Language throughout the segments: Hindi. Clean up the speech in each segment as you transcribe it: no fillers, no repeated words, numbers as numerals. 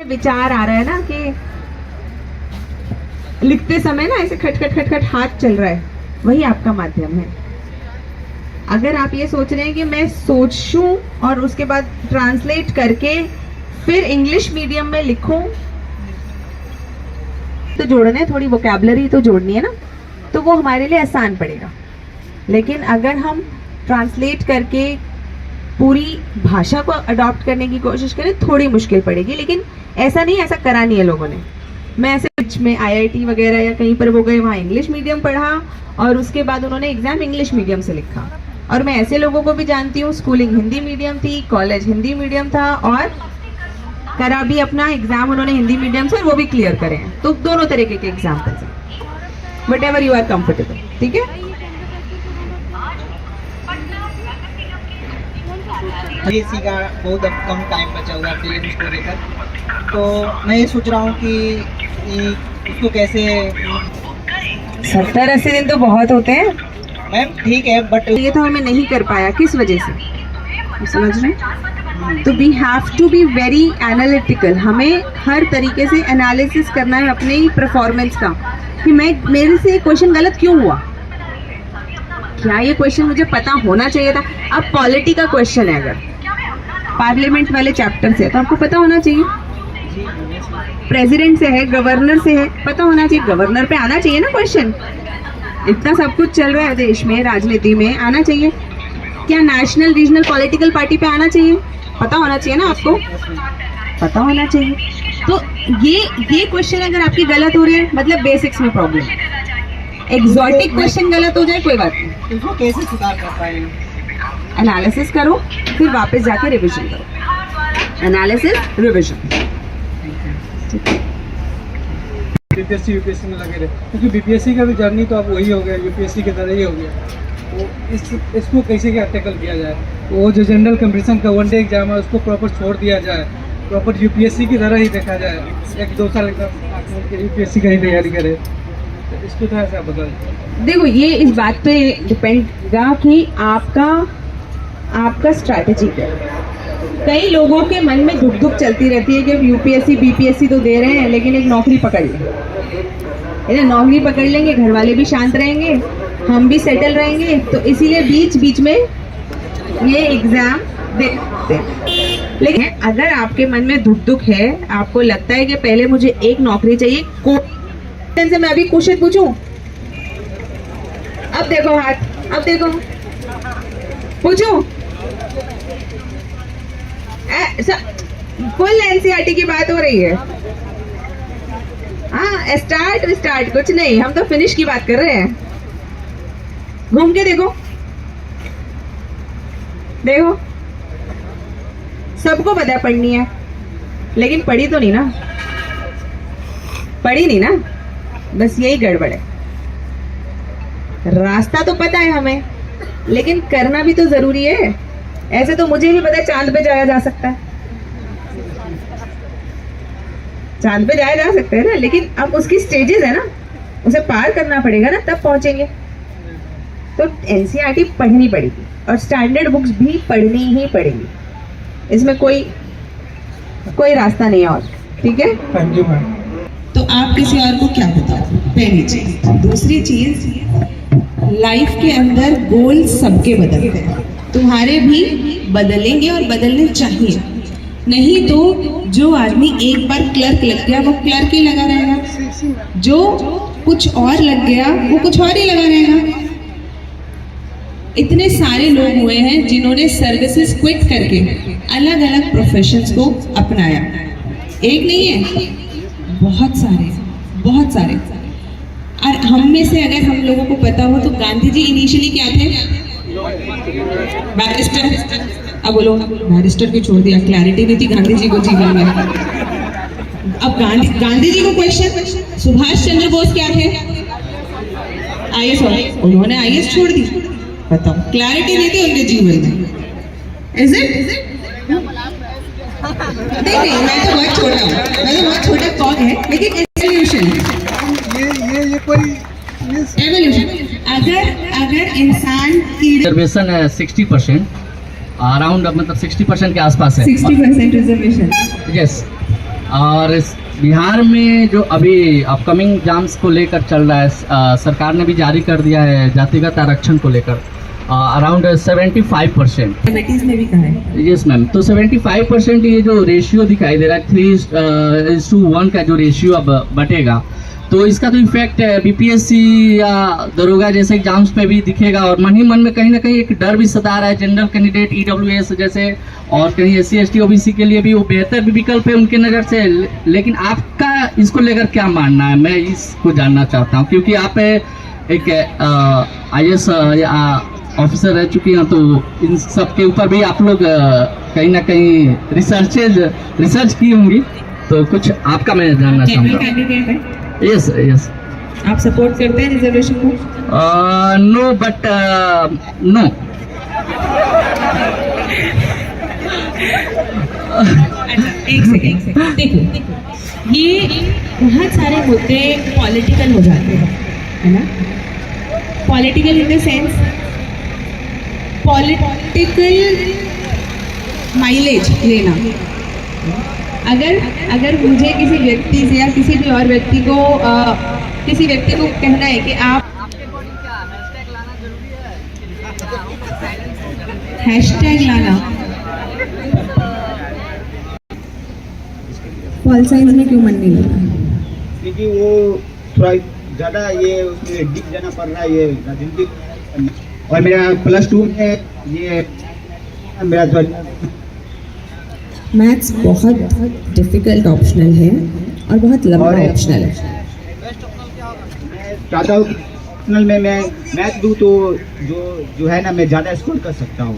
विचार आ रहा है ना कि लिखते समय ना ऐसे खट खट खट खट हाथ चल रहा है, वही आपका माध्यम है। अगर आप ये सोच रहे हैं कि मैं सोचूं और उसके बाद ट्रांसलेट करके फिर इंग्लिश मीडियम में लिखूं, तो जोड़ने थोड़ी वोकैबुलरी तो जोड़नी है ना, तो वो हमारे लिए आसान पड़ेगा। लेकिन अगर हम ट्रांसलेट करके पूरी भाषा को अडॉप्ट करने की कोशिश करें, थोड़ी मुश्किल पड़ेगी। लेकिन ऐसा नहीं, ऐसा करा नहीं है लोगों ने। मैं ऐसे बीच में IIT वगैरह या कहीं पर वो गए, वहाँ इंग्लिश मीडियम पढ़ा और उसके बाद उन्होंने एग्जाम इंग्लिश मीडियम से लिखा। और मैं ऐसे लोगों को भी जानती हूँ, स्कूलिंग हिंदी मीडियम थी, कॉलेज हिंदी मीडियम था और करा भी अपना एग्जाम उन्होंने हिंदी मीडियम से, और वो भी क्लियर करे हैं। तो दोनों तरीके के एग्जाम्पल्स हैं, whatever you are comfortable. ठीक है, बीएससी का बहुत अब कम टाइम बचा हुआ है प्रीलिम्स को लेकर, तो मैं ये सोच रहा हूँ कि उसको कैसे 70-80 दिन तो बहुत होते हैं मैम, ठीक है, बट ये तो हमें नहीं कर पाया, किस वजह से, समझ रहे हैं? तो we have to be very analytical. हमें हर तरीके से एनालिसिस करना है अपने ही परफॉर्मेंस का, कि मेरे से क्वेश्चन गलत क्यों हुआ, क्या ये क्वेश्चन मुझे पता होना चाहिए था। अब पॉलिटी का क्वेश्चन है, अगर पार्लियामेंट वाले चैप्टर से, तो आपको पता होना चाहिए। प्रेसिडेंट से है, गवर्नर से है, पता होना चाहिए। गवर्नर पे आना चाहिए ना क्वेश्चन, इतना सब कुछ चल रहा है देश में, राजनीति में, आना चाहिए। क्या नेशनल रीजनल पॉलिटिकल पार्टी पे आना चाहिए, पता होना चाहिए ना आपको, पता होना चाहिए। तो ये क्वेश्चन अगर आपकी गलत हो रहे हैं, मतलब बेसिक्स में प्रॉब्लम है। एग्जॉटिक क्वेश्चन गलत हो जाए कोई बात नहीं, उसको कैसे सुधार कर पाएंगे? एनालिसिस करो, फिर वापस जाके रिवीजन करो, एनालिसिस रिवीजन। बीपीएससी यूपीएससी में लगे रहे, क्योंकि बीपीएससी का भी जर्नी तो अब वही हो गया, यूपीएससी की तरह ही हो गया। तो इसको कैसे क्या टैकल किया जाए? वो जो जनरल कंपटीशन का वनडे एग्जाम है उसको प्रॉपर छोड़ दिया जाए, प्रॉपर यूपीएससी की तरह ही देखा जाए, 1-2 साल एकदम यूपीएससी का ही तैयारी करे, तो इसको तरह से आप बताइए। देखो, ये इस बात पे डिपेंड करेगा कि आपका स्ट्रैटेजी क्या है। कई लोगों के मन में धुक धुक चलती रहती है कि यूपीएससी बीपीएससी तो दे रहे हैं, लेकिन एक नौकरी पकड़ लें, नौकरी पकड़ लेंगे, घर वाले भी शांत रहेंगे, हम भी सेटल रहेंगे, तो इसीलिए बीच बीच में ये एग्जाम दे। लेकिन अगर आपके मन में धुक धुक है, आपको लगता है कि पहले मुझे एक नौकरी चाहिए, से मैं अभी क्वेश्चन पूछूं, अब देखो हाथ, अब देखो, पूछूं, फुल एनसीईआरटी की बात हो रही है। हाँ, स्टार्ट कुछ नहीं, हम तो फिनिश की बात कर रहे हैं। घूम के देखो, सबको पता पढ़नी है, लेकिन पढ़ी तो नहीं ना, बस यही गड़बड़ है। रास्ता तो पता है हमें, लेकिन करना भी तो जरूरी है। ऐसे तो मुझे भी पता है चांद पे जाया जा सकता है, चांद पे जाया जा सकता है ना, लेकिन अब उसकी स्टेजेस है ना, उसे पार करना पड़ेगा ना, तब पहुंचेंगे। तो एनसीईआरटी पढ़नी पड़ेगी और स्टैंडर्ड बुक्स भी पढ़नी ही पड़ेगी, इसमें कोई रास्ता नहीं है और। ठीक है, थैंक यू मैम। तो आप किसी और को क्या बताओ, पहली चीज। दूसरी चीज, लाइफ के अंदर गोल सबके बदलते हैं, तुम्हारे भी बदलेंगे और बदलने चाहिए। नहीं तो जो आदमी एक बार क्लर्क लग गया, वो क्लर्क ही लगा रहेगा, जो कुछ और लग गया, वो कुछ और ही लगा रहेगा। इतने सारे लोग हुए हैं जिन्होंने सर्विसेज क्विट करके अलग अलग प्रोफेशंस को अपनाया, एक नहीं है, बहुत सारे। और हम में से अगर हम लोगों को पता हो तो गांधी जी इनिशियली क्या थे? बैरिस्टर। अब बोलो, बैरिस्टर को छोड़ दिया, क्लैरिटी नहीं थी गांधी जी को जीवन में। अब गांधी जी को क्वेश्चन, सुभाष चंद्र बोस क्या थे? IAS, उन्होंने IAS छोड़ दी, बताओ, क्लैरिटी नहीं थी उनके जीवन में। Is it? नहीं, मैं तो बहुत छोटा हूँ, मैं तो बहुत छोटा कॉग है, लेकिन एवोल्यूशन है। ये कोई एवोल्यूशन, अगर इंसान की रिजर्वेशन है 60%, अराउंड मतलब 60% के आसपास है। 60% रिजर्वेशन, यस, और बिहार में जो अभी अपकमिंग एग्जाम्स को लेकर चल रहा है, सरकार ने भी जारी कर दिया है जातिगत आरक्षण को लेकर अराउंड 75%। कमेटीज में भी कहा है। यस मैम, तो 75% ये जो रेशियो दिखाई दे रहा है 3:1 का जो रेशियो अब बटेगा, तो इसका तो इफेक्ट बीपीएससी या दरोगा जैसे एग्जाम्स में भी दिखेगा। और मन ही मन में कहीं ना कहीं एक डर भी सता रहा है जनरल कैंडिडेट ईडब्ल्यूएस जैसे, और कहीं एससी एसटी ओबीसी के लिए भी वो बेहतर भी विकल्प है उनके नज़र से। लेकिन आपका इसको लेकर क्या मानना है, मैं इसको जानना चाहता हूँ, क्योंकि आप एक IAS ऑफिसर रह चुकी हैं, तो इन सब के ऊपर भी आप लोग कहीं ना कहीं रिसर्च की होंगी, तो कुछ आपका मैं जानना चाहूँगा। कैंडिडेट है, यस यस। आप सपोर्ट करते हैं रिजर्वेशन को? No but no. एक सेकंड देखो, ये बहुत सारे मुद्दे पॉलिटिकल हो जाते हैं, है ना? Political in the sense political mileage लेना। अगर मुझे किसी व्यक्ति से या किसी भी और व्यक्ति को कहना है कि आप हैशटैग लाना, पॉल साइंस में क्यों मन नहीं लगा? क्योंकि वो थोड़ा ज़्यादा ये उसमें डीप जाना पड़ रहा है ये राजनीतिक। और मेरा +2 में ये मेरा मैथ्स बहुत डिफिकल्ट ऑप्शनल है और बहुत लंबा ऑप्शनल है। मैं चाहता हूँ ऑप्शनल में मैं मैथ दूँ तो जो है ना मैं ज़्यादा स्कोर कर सकता हूँ।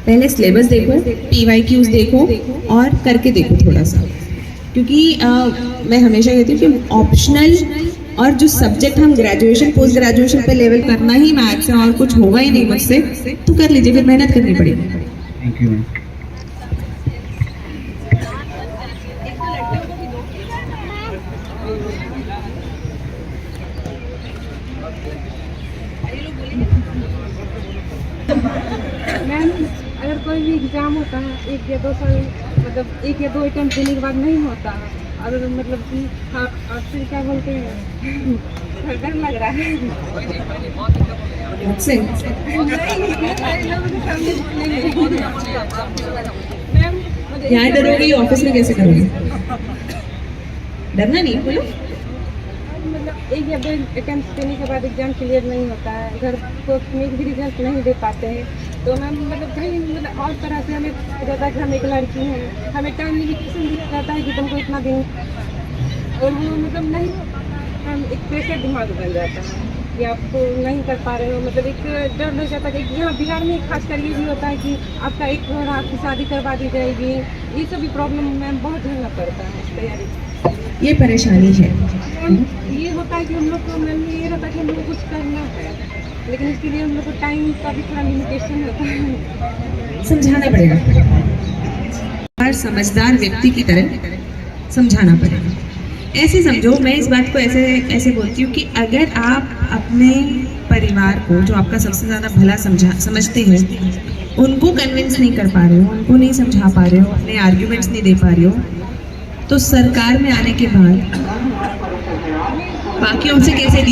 पहले सिलेबस देखो, PYQs देखो और करके देखो थोड़ा सा, क्योंकि मैं हमेशा कहती हूँ कि ऑप्शनल और जो सब्जेक्ट हम ग्रेजुएशन पोस्ट ग्रेजुएशन पे लेवल करना ही मैथ्स है और कुछ होगा ही नहीं मुझसे, तो कर लीजिए, फिर मेहनत करनी पड़ेगी। Thank you ma'am. मैम, अगर कोई भी एग्ज़ाम होता है 1 या 2 साल, मतलब 1 या 2 अटेम्प्ट देने के बाद नहीं होता है, और मतलब कि हाँ, और फिर क्या बोलते हैं, डर लग रहा है। यहाँ डरोगे, ऑफिस में कैसे करोगे? डरना नहीं, बोलो। मतलब 1 या 2 अटेम्प्ट देने के बाद एग्ज़ाम क्लियर नहीं होता है, घर को में भी रिजल्ट नहीं दे पाते हैं, तो मैम मतलब कहीं मतलब और तरह से हमें रहता है कि हम एक लड़की हैं, हमें टाइम लिमिटेशन दिया जाता है कि तुमको इतना दिन, और वो मतलब नहीं, हम एक प्रेशर दिमाग बन जाता है कि आप नहीं कर पा रहे हो। मतलब एक डर लग जाता है कि यहाँ बिहार में खासकर ये भी होता है कि आपका एक और आपकी शादी करवा दी जाएगी, ये सब भी प्रॉब्लम मैम बहुत झेलना पड़ता है तैयारी। ये परेशानी है। ये होता है कि हम लोग को मैम ये रहता है कि हम लोग को कुछ करना है, लेकिन इसके लिए हम लोग को टाइम का भी थोड़ा लिमिटेशन होता है। समझाना पड़ेगा, हर समझदार व्यक्ति की तरह समझाना पड़ेगा। ऐसे समझो, मैं इस बात को ऐसे बोलती हूँ कि अगर आप अपने परिवार को, जो आपका सबसे ज़्यादा भला समझते हैं, उनको कन्विंस नहीं कर पा रहे हो, उनको नहीं समझा पा रहे हो, अपने आर्ग्यूमेंट्स नहीं दे पा रहे हो, तो सरकार में आने के बाद बाकियों से कैसे